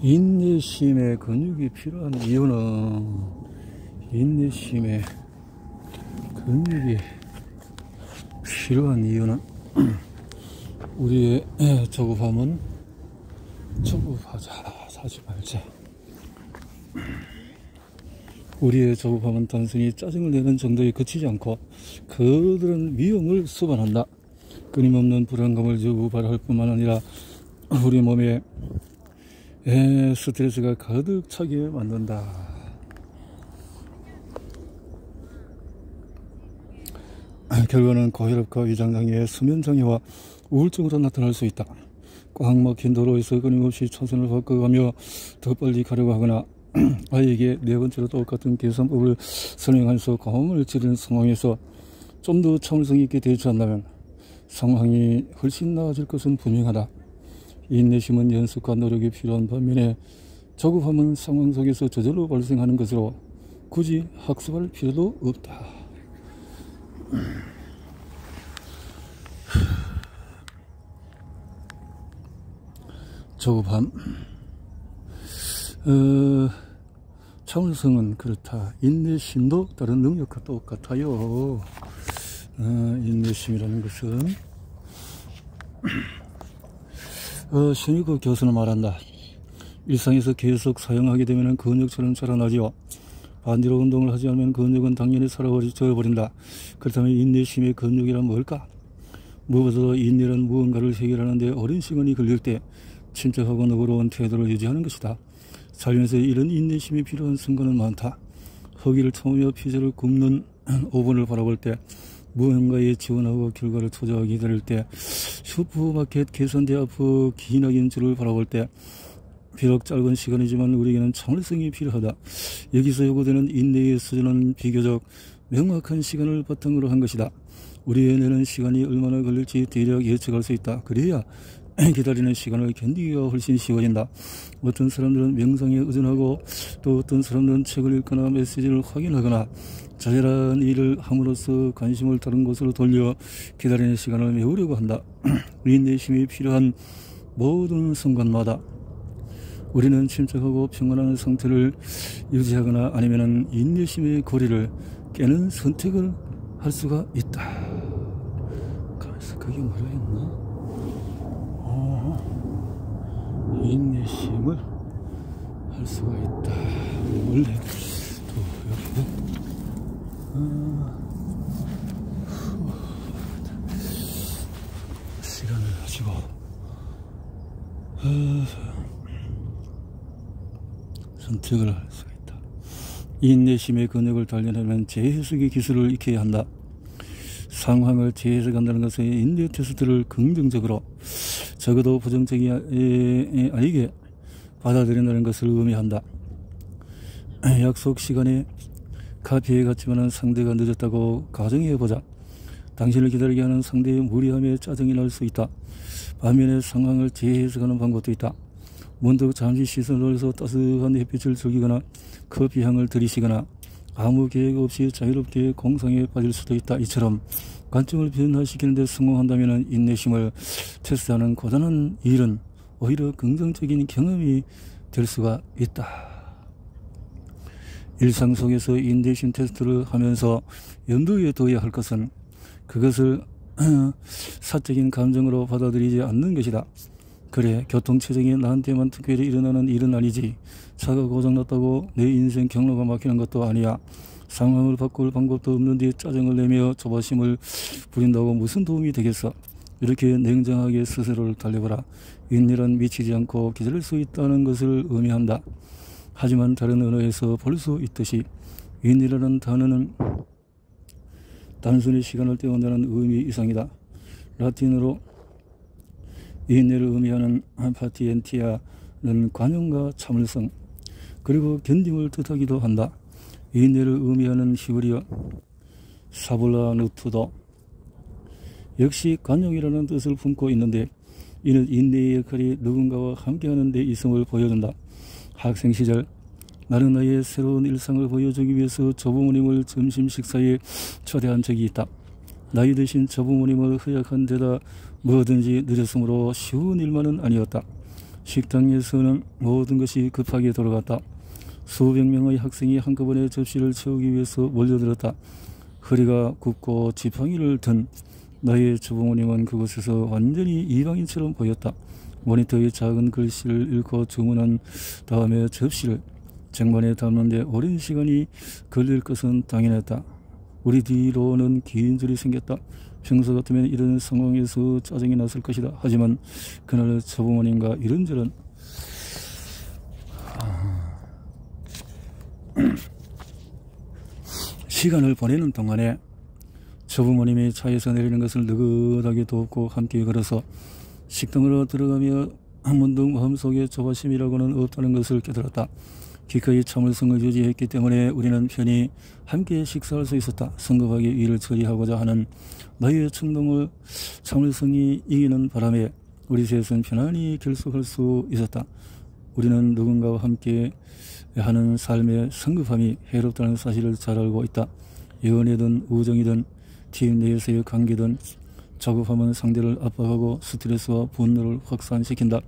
인내심의 근육이 필요한 이유는 인내심의 근육이 필요한 이유는 우리의 조급함은 조급하자 사지 말자. 우리의 조급함은 단순히 짜증을 내는 정도에 그치지 않고 그들은 위험을 수반한다. 끊임없는 불안감을 유발할 뿐만 아니라 우리 몸에 스트레스가 가득 차게 만든다. 결과는 고혈압과 위장장애, 수면장애와 우울증으로 나타날 수 있다. 꽉 막힌 도로에서 끊임없이 차선을 바꿔가며 더 빨리 가려고 하거나 아이에게 네 번째로 똑같은 계산법을 설명하면서 고함을 지르는 상황에서 좀 더 참을성 있게 대처한다면 상황이 훨씬 나아질 것은 분명하다. 인내심은 연습과 노력이 필요한 반면에 조급함은 상황 속에서 저절로 발생하는 것으로 굳이 학습할 필요도 없다. 조급함, 참을성은 그렇다. 인내심도 다른 능력과 똑같아요. 인내심이라는 것은 슈니크 교수는 말한다. 일상에서 계속 사용하게 되면 근육처럼 자라나지요. 반대로 운동을 하지 않으면 근육은 당연히 사라져버린다. 그렇다면 인내심의 근육이란 뭘까? 무엇보다도 인내는 무언가를 해결하는 데 오랜 시간이 걸릴 때 침착하고 너그러운 태도를 유지하는 것이다. 살면서 이런 인내심이 필요한 순간은 많다. 허기를 참으며 피자를 굽는 오븐을 바라볼 때, 무언가에 지원하고 결과를 초조하게 기다릴 때, 슈퍼마켓 계산대 앞의 기나긴 줄을 바라볼 때, 비록 짧은 시간이지만 우리에게는 참을성이 필요하다. 여기서 요구되는 인내의 수준은 비교적 명확한 시간을 바탕으로 한 것이다. 우리의 내는 시간이 얼마나 걸릴지 대략 예측할 수 있다. 그래야 기다리는 시간을 견디기가 훨씬 쉬워진다. 어떤 사람들은 명상에 의존하고 또 어떤 사람들은 책을 읽거나 메시지를 확인하거나 자잘한 일을 함으로써 관심을 다른 곳으로 돌려 기다리는 시간을 메우려고 한다. 인내심이 필요한 모든 순간마다 우리는 침착하고 평온한 상태를 유지하거나 아니면 인내심의 고리를 깨는 선택을 할 수가 있다. 그래서 그게 뭐라 했나? 인내심을 할 수가 있다. 원래 또 여기는 시간을 가지고 선택을 할 수가 있다. 인내심의 근육을 단련하면 재해석의 기술을 익혀야 한다. 상황을 재해석한다는 것은 인내 테스트를 긍정적으로 적어도 부정적이 아니게 받아들인다는 것을 의미한다. 약속 시간에 카페에 갔지만 상대가 늦었다고 가정해보자. 당신을 기다리게 하는 상대의 무리함에 짜증이 날 수 있다. 반면에 상황을 재해석하는 방법도 있다. 문득 잠시 시선을 돌려서 따스한 햇빛을 즐기거나 커피 향을 들이시거나 아무 계획 없이 자유롭게 공상에 빠질 수도 있다. 이처럼 관점을 변화시키는 데 성공한다면 인내심을 테스트하는 고단한 일은 오히려 긍정적인 경험이 될 수가 있다. 일상 속에서 인내심 테스트를 하면서 염두에 둬야 할 것은 그것을 사적인 감정으로 받아들이지 않는 것이다. 그래, 교통체증이 나한테만 특별히 일어나는 일은 아니지. 차가 고장났다고 내 인생 경로가 막히는 것도 아니야. 상황을 바꿀 방법도 없는데 짜증을 내며 조바심을 부린다고 무슨 도움이 되겠어. 이렇게 냉정하게 스스로를 달래보라. 인내는 미치지 않고 기다릴 수 있다는 것을 의미한다. 하지만 다른 언어에서 볼 수 있듯이 인내라는 단어는 단순히 시간을 때운다는 의미 이상이다. 라틴어로 인내를 의미하는 파티엔티아는 관용과 참을성 그리고 견딤을 뜻하기도 한다. 인내를 의미하는 히브리어 사블라누트도 역시 관용이라는 뜻을 품고 있는데 이는 인내의 역할이 누군가와 함께하는 데 있음을 보여준다. 학생 시절 나는 나의 새로운 일상을 보여주기 위해서 조부모님을 점심 식사에 초대한 적이 있다. 나이 드신 조부모님을 허약한 데다 뭐든지 늦었으므로 쉬운 일만은 아니었다. 식당에서는 모든 것이 급하게 돌아갔다. 수백 명의 학생이 한꺼번에 접시를 채우기 위해서 몰려들었다. 허리가 굽고 지팡이를 든 나의 주부모님은 그곳에서 완전히 이방인처럼 보였다. 모니터의 작은 글씨를 읽고 주문한 다음에 접시를 쟁반에 담는데 오랜 시간이 걸릴 것은 당연했다. 우리 뒤로는 긴 줄이 생겼다. 평소 같으면 이런 상황에서 짜증이 났을 것이다. 하지만 그날 주부모님과 이런저런 시간을 보내는 동안에 주부모님이 차에서 내리는 것을 느긋하게 돕고 함께 걸어서 식당으로 들어가며 문득 마음속에 조바심이라고는 없다는 것을 깨달았다. 기꺼이 참을성을 유지했기 때문에 우리는 편히 함께 식사할 수 있었다. 성급하게 일을 처리하고자 하는 나의 충동을 참을성이 이기는 바람에 우리 셋은 편안히 결속할 수 있었다. 우리는 누군가와 함께 하는 삶의 성급함이 해롭다는 사실을 잘 알고 있다. 연애든 우정이든 팀 내에서의 관계든 조급함은 상대를 압박하고 스트레스와 분노를 확산시킨다.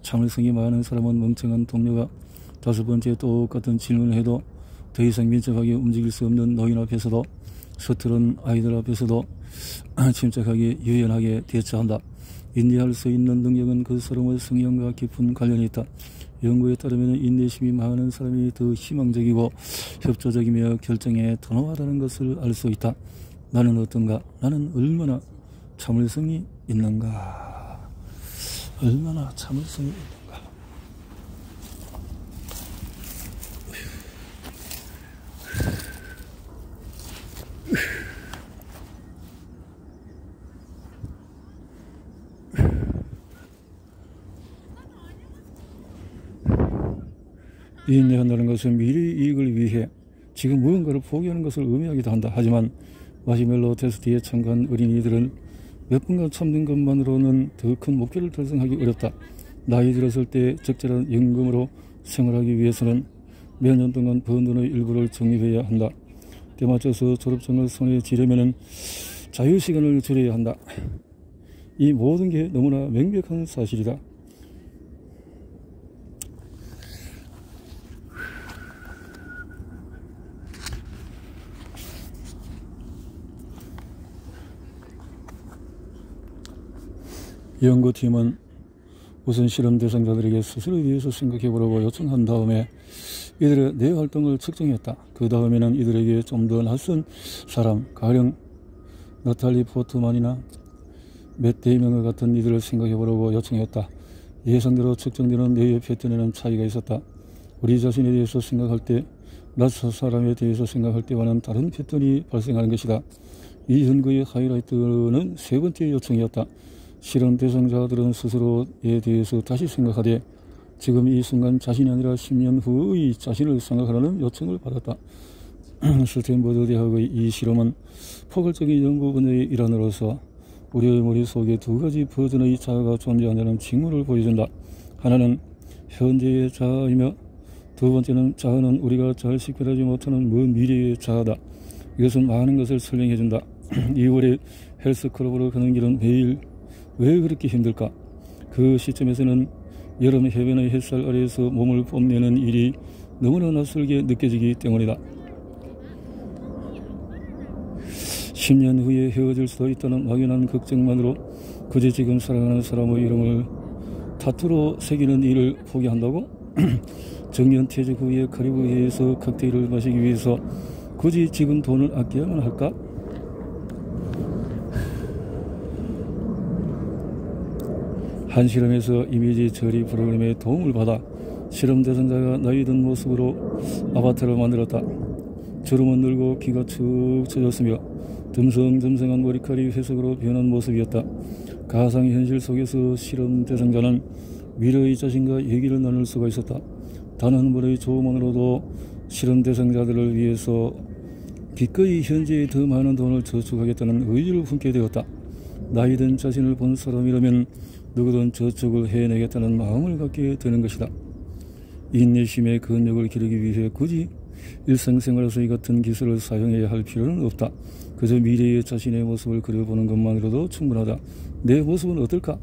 참을성이 많은 사람은 멍청한 동료가 5번째 똑같은 질문을 해도 더 이상 민첩하게 움직일 수 없는 노인 앞에서도 서투른 아이들 앞에서도 침착하게 유연하게 대처한다. 인내할 수 있는 능력은 그 사람의 성향과 깊은 관련이 있다. 연구에 따르면 인내심이 많은 사람이 더 희망적이고 협조적이며 결정에 단호하다는 것을 알 수 있다. 나는 어떤가? 나는 얼마나 참을성이 있는가? 얼마나 참을성이 있는가? 인내한다는 것은 미래의 이익을 위해 지금 무언가를 포기하는 것을 의미하기도 한다. 하지만 마시멜로 테스트에 참가한 어린이들은 몇 분간 참는 것만으로는 더 큰 목표를 달성하기 어렵다. 나이 들었을 때 적절한 연금으로 생활하기 위해서는 몇 년 동안 번 돈의 일부를 적립해야 한다. 때맞춰서 졸업장을 손에 쥐려면 자유시간을 줄여야 한다. 이 모든 게 너무나 명백한 사실이다. 연구팀은 우선 실험 대상자들에게 스스로에 대해서 생각해보라고 요청한 다음에 이들의 뇌 활동을 측정했다. 그 다음에는 이들에게 좀 더 낯선 사람, 가령 나탈리 포트만이나 맷 데이먼과 같은 이들을 생각해보라고 요청했다. 예상대로 측정되는 뇌의 패턴에는 차이가 있었다. 우리 자신에 대해서 생각할 때, 낯선 사람에 대해서 생각할 때와는 다른 패턴이 발생하는 것이다. 이 연구의 하이라이트는 세 번째 요청이었다. 실험 대상자들은 스스로에 대해서 다시 생각하되 지금 이 순간 자신이 아니라 10년 후의 자신을 생각하라는 요청을 받았다. 스탠퍼드 대학의 이 실험은 포괄적인 연구 분야의 일환으로서 우리의 머릿속에 두 가지 버전의 자아가 존재한다는 징후를 보여준다. 하나는 현재의 자아이며 두 번째는 자아는 우리가 잘 식별하지 못하는 먼 미래의 자아다. 이것은 많은 것을 설명해준다. 2월에 헬스클럽으로 가는 길은 매일 왜 그렇게 힘들까? 그 시점에서는 여름 해변의 햇살 아래에서 몸을 뽐내는 일이 너무나 낯설게 느껴지기 때문이다. 10년 후에 헤어질 수도 있다는 막연한 걱정만으로 그저 지금 사랑하는 사람의 이름을 타투로 새기는 일을 포기한다고? 정년퇴직 후에 카리브해에서 칵테일을 마시기 위해서 굳이 지금 돈을 아껴야만 할까? 한 실험에서 이미지 처리 프로그램의 도움을 받아 실험 대상자가 나이 든 모습으로 아바타를 만들었다. 주름은 늘고 귀가 축 처졌으며 듬성듬성한 머리칼이 회색으로 변한 모습이었다. 가상현실 속에서 실험 대상자는 미래의 자신과 얘기를 나눌 수가 있었다. 단 한 번의 조언만으로도 실험 대상자들을 위해서 기꺼이 현재에 더 많은 돈을 저축하겠다는 의지를 품게 되었다. 나이 든 자신을 본 사람이라면 누구든 저축을 해내겠다는 마음을 갖게 되는 것이다. 인내심의 근력을 기르기 위해 굳이 일상생활에서 이 같은 기술을 사용해야 할 필요는 없다. 그저 미래의 자신의 모습을 그려보는 것만으로도 충분하다. 내 모습은 어떨까?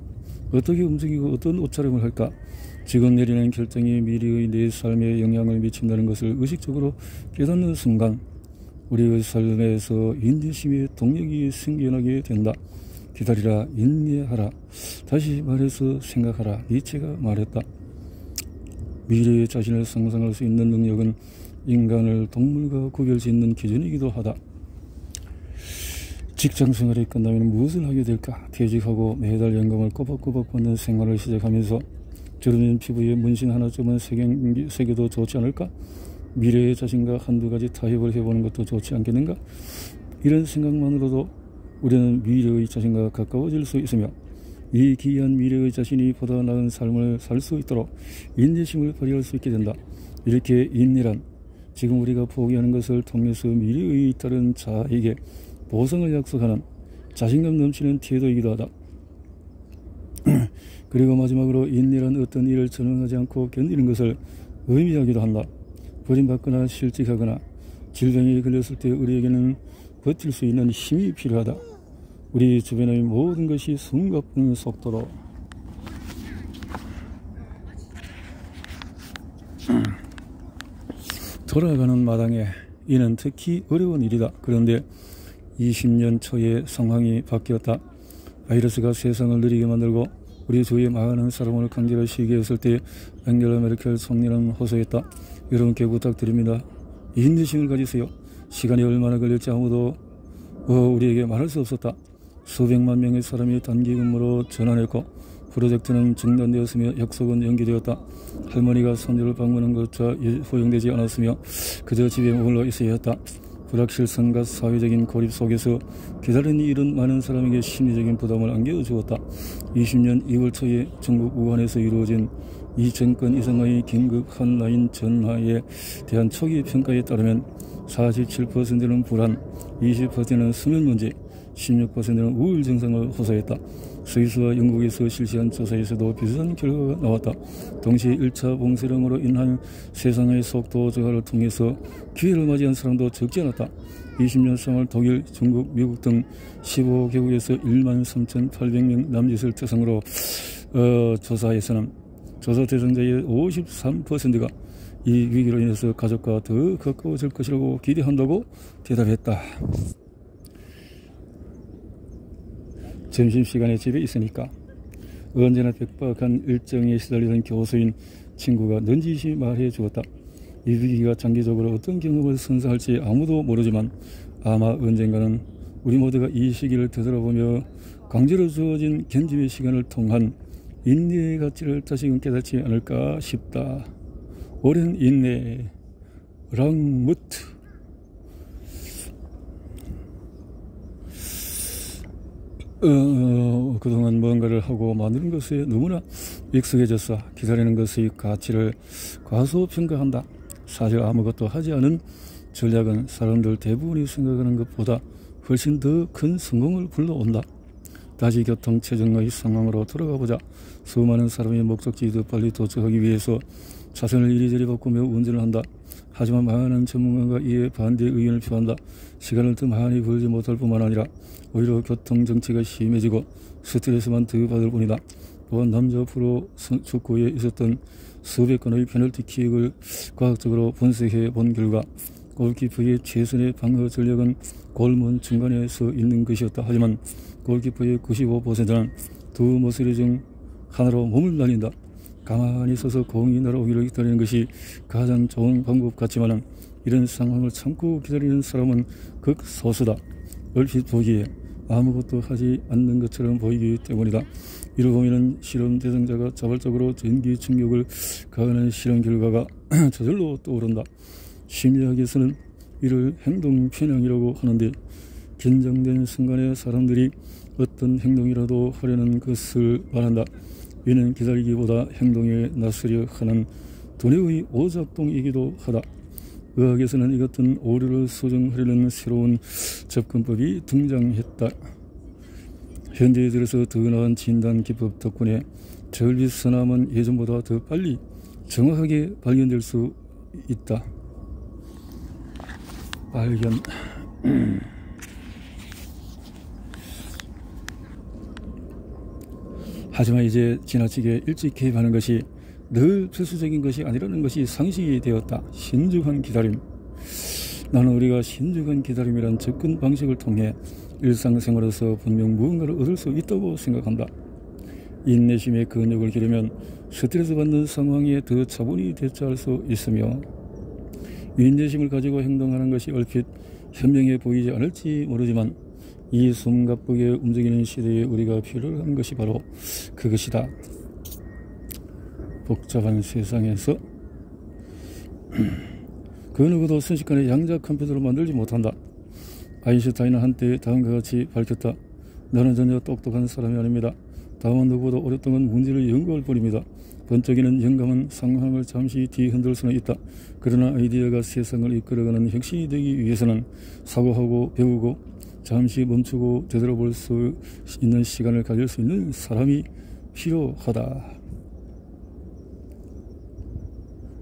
어떻게 움직이고 어떤 옷차림을 할까? 지금 내리는 결정이 미래의 내 삶에 영향을 미친다는 것을 의식적으로 깨닫는 순간 우리의 삶에서 인내심의 동력이 생겨나게 된다. 기다리라, 인내하라. 다시 말해서 생각하라. 니체가 말했다. 미래의 자신을 상상할 수 있는 능력은 인간을 동물과 구별짓는 기준이기도 하다. 직장 생활이 끝나면 무엇을 하게 될까? 퇴직하고 매달 연금을 꼬박꼬박 받는 생활을 시작하면서 주름진 피부에 문신 하나쯤은 새겨도 좋지 않을까? 미래의 자신과 한두 가지 타협을 해보는 것도 좋지 않겠는가? 이런 생각만으로도 우리는 미래의 자신과 가까워질 수 있으며 이 기이한 미래의 자신이 보다 나은 삶을 살 수 있도록 인내심을 발휘할 수 있게 된다. 이렇게 인내란 지금 우리가 포기하는 것을 통해서 미래의 다른 자에게 보상을 약속하는 자신감 넘치는 태도이기도 하다. 그리고 마지막으로 인내란 어떤 일을 전능하지 않고 견디는 것을 의미하기도 한다. 버림받거나 실직하거나 질병에 걸렸을 때 우리에게는 버틸 수 있는 힘이 필요하다. 우리 주변의 모든 것이 숨가쁜 속도로 돌아가는 마당에 이는 특히 어려운 일이다. 그런데 20년 초에 상황이 바뀌었다. 바이러스가 세상을 느리게 만들고 우리 주위의 많은 사람을 강제로 쉬게 했을 때 앵겔라 메르켈 총리는 호소했다. 여러분께 부탁드립니다. 인내심을 가지세요. 시간이 얼마나 걸릴지 아무도 우리에게 말할 수 없었다. 수백만 명의 사람이 단기 근무로 전환했고 프로젝트는 중단되었으며 약속은 연기되었다. 할머니가 손주를 방문한 것조차 허용되지 않았으며 그저 집에 머물러 있어야 했다. 불확실성과 사회적인 고립 속에서 기다리는 일은 많은 사람에게 심리적인 부담을 안겨주었다. 20년 2월 초에 중국 우한에서 이루어진 2,000건 이상의 긴급 한라인 전화에 대한 초기 평가에 따르면 47%는 불안, 20%는 수면 문제, 16%는 우울 증상을 호소했다. 스위스와 영국에서 실시한 조사에서도 비슷한 결과가 나왔다. 동시에 1차 봉쇄령으로 인한 세상의 속도 저하를 통해서 기회를 맞이한 사람도 적지 않았다. 20년 3월 독일, 중국, 미국 등 15개국에서 13,800명 남짓을 대상으로 조사에서는 조사 대상자의 53%가 이 위기로 인해서 가족과 더 가까워질 것이라고 기대한다고 대답했다. 점심시간에 집에 있으니까 언제나 백박한 일정에 시달리던 교수인 친구가 넌지시 말해 주었다. 이 위기가 장기적으로 어떤 경험을 선사할지 아무도 모르지만 아마 언젠가는 우리 모두가 이 시기를 되돌아보며 강제로 주어진 견dim의 시간을 통한 인내의 가치를 다시금 깨닫지 않을까 싶다. 오랜 인내, 랑무트. 그동안 뭔가를 하고 만드는 것에 너무나 익숙해져서 기다리는 것의 가치를 과소평가한다. 사실 아무것도 하지 않은 전략은 사람들 대부분이 생각하는 것보다 훨씬 더 큰 성공을 불러온다. 다시 교통체증의 상황으로 돌아가보자. 수많은 사람이 목적지에 더 빨리 도착하기 위해서 차선을 이리저리 바꾸며 운전을 한다. 하지만 많은 전문가가 이에 반대 의견을 표한다. 시간을 더 많이 벌지 못할 뿐만 아니라 오히려 교통정체가 심해지고 스트레스만 더 받을 뿐이다. 또한 남자 프로 축구에 있었던 수백 건의 페널티킥을 과학적으로 분析본 결과 골키퍼의 최선의 방어 전력은 골문 중간에 서 있는 것이었다. 하지만 골키퍼의 95%는 두 모서리 중 하나로 몸을 날린다. 가만히 서서 공이 날아오기를 기다리는 것이 가장 좋은 방법 같지만 이런 상황을 참고 기다리는 사람은 극소수다. 얼핏 보기에 아무것도 하지 않는 것처럼 보이기 때문이다. 이를 보면 실험 대상자가 자발적으로 전기 충격을 가하는 실험 결과가 저절로 떠오른다. 심리학에서는 이를 행동 편향이라고 하는데 긴장된 순간에 사람들이 어떤 행동이라도 하려는 것을 말한다. 이는 기다리기보다 행동에 나서려 하는 두뇌의 오작동이기도 하다. 의학에서는 이 같은 오류를 수정하려는 새로운 접근법이 등장했다. 현대에 들어서 더 나은 진단 기법 덕분에 절비선암은 예전보다 더 빨리 정확하게 발견될 수 있다. 발견. 하지만 이제 지나치게 일찍 개입하는 것이 늘 필수적인 것이 아니라는 것이 상식이 되었다. 신중한 기다림. 나는 우리가 신중한 기다림이란 접근 방식을 통해 일상생활에서 분명 무언가를 얻을 수 있다고 생각한다. 인내심의 근육을 기르면 스트레스 받는 상황에 더 차분히 대처할 수 있으며, 인내심을 가지고 행동하는 것이 얼핏 현명해 보이지 않을지 모르지만 이 숨가쁘게 움직이는 시대에 우리가 필요한 것이 바로 그것이다. 복잡한 세상에서 그 누구도 순식간에 양자 컴퓨터를 만들지 못한다. 아인슈타인은 한때 다음과 같이 밝혔다. 나는 전혀 똑똑한 사람이 아닙니다. 다만 누구보다 오랫동안 문제를 연구할 뿐입니다. 번쩍이는 영감은 상황을 잠시 뒤흔들 수는 있다. 그러나 아이디어가 세상을 이끌어가는 혁신이 되기 위해서는 사고하고 배우고 잠시 멈추고 되돌아볼 수 있는 시간을 가질 수 있는 사람이 필요하다.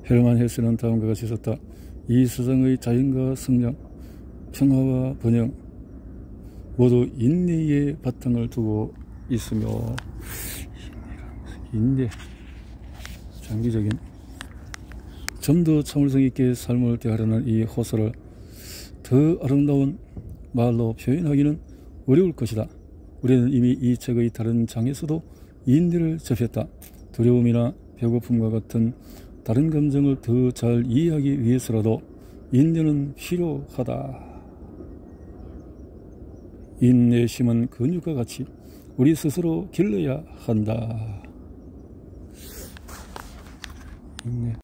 헤르만 헤세는 다음과 같이 썼다. 이 세상의 자연과 성장, 평화와 번영 모두 인내의 바탕을 두고 있으며, 인내, 장기적인 좀 더 참을성 있게 삶을 대하려는 이 호소를 더 아름다운 말로 표현하기는 어려울 것이다. 우리는 이미 이 책의 다른 장에서도 인내를 접했다. 두려움이나 배고픔과 같은 다른 감정을 더 잘 이해하기 위해서라도 인내는 필요하다. 인내심은 근육과 같이 우리 스스로 길러야 한다. 인내.